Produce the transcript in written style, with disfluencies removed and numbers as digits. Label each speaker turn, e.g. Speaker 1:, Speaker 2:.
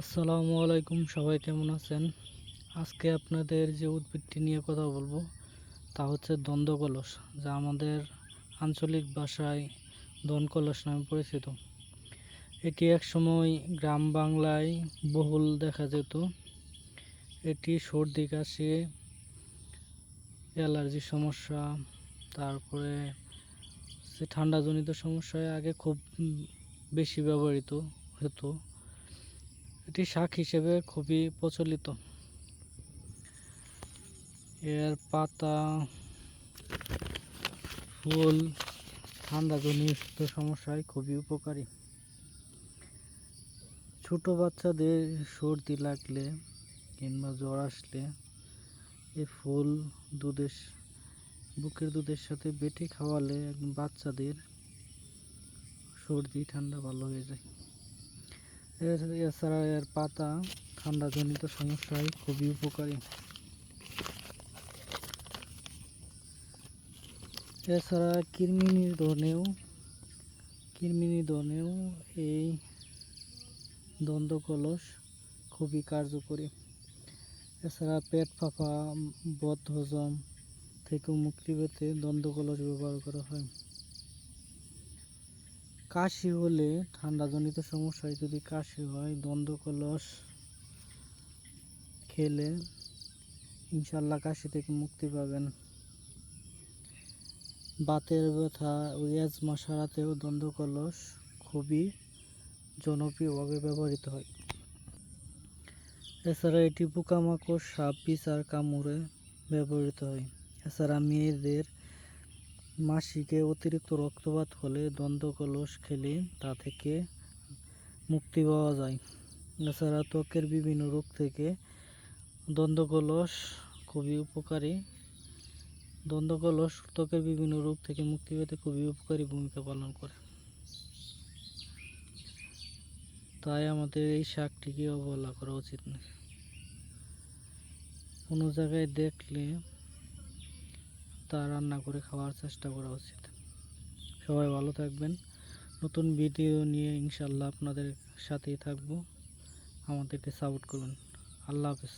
Speaker 1: আসসালামু আলাইকুম, সবাই কেমন আছেন? আজকে আপনাদের যে উদ্ভিদটি নিয়ে কথা বলবো তা হচ্ছে দ্বন্দ্বকলস, যা আমাদের আঞ্চলিক ভাষায় দনকলস নামে পরিচিত। এটি একসময় গ্রাম বাংলায় বহুল দেখা যেত। এটি সর্দি কাশি, অ্যালার্জির সমস্যা, তারপরে ঠান্ডাজনিত সমস্যায় আগে খুব বেশি ব্যবহৃত হতো। এটি শাক হিসেবে খুবই প্রচলিত। এর পাতা, ফুল ঠান্ডাজনিত সমস্যায় খুবই উপকারী। ছোট বাচ্চাদের সর্দি লাগলে কিংবা জ্বর আসলে এই ফুল বুকের দুধের সাথে বেটে খাওয়ালে বাচ্চাদের সর্দি ঠান্ডা ভালো হয়ে যায়। এছাড়া এর পাতা ঠান্ডাজনিত সমস্যায় খুবই উপকারী। এছাড়া কৃমি নিধনেও এই দন্তকলস খুবই কার্যকরী। এছাড়া পেট ফাঁপা, বদহজম থেকেও মুক্তি পেতে দন্তকলস ব্যবহার করা হয়। কাশি হলে, ঠান্ডাজনিত সমস্যায় যদি কাশি হয়, দন্তকলস খেলে ইনশাল্লাহ কাশি থেকে মুক্তি পাবেন। বাতের ব্যথা ও অ্যাজমা সারাতেও দন্তকলস খুবই জনপ্রিয়ভাবে ব্যবহৃত হয়। এছাড়া এটি পোকামাকড়, সাপ, বিচার কামড়ে ব্যবহৃত হয়। এছাড়া মেয়েদের মাসিকে অতিরিক্ত রক্তপাত হলে দন্তকলস খেলে তা থেকে মুক্তি পাওয়া যায়। এছাড়া ত্বকের বিভিন্ন রোগ থেকে দন্তকলস খুবই উপকারী। দন্তকলস ত্বকের বিভিন্ন রোগ থেকে মুক্তি পেতে খুবই উপকারী ভূমিকা পালন করে। তাই আমাদের এই শাকটিকে অবহেলা করা উচিত নয়। কোনো জায়গায় দেখলে তা রান্না করে খাওয়ার চেষ্টা করা উচিত। সবাই ভালো থাকবেন। নতুন ভিডিও নিয়ে ইনশাল্লাহ আপনাদের সাথেই থাকবো। আমাদেরকে সাপোর্ট করবেন। আল্লাহ হাফেজ।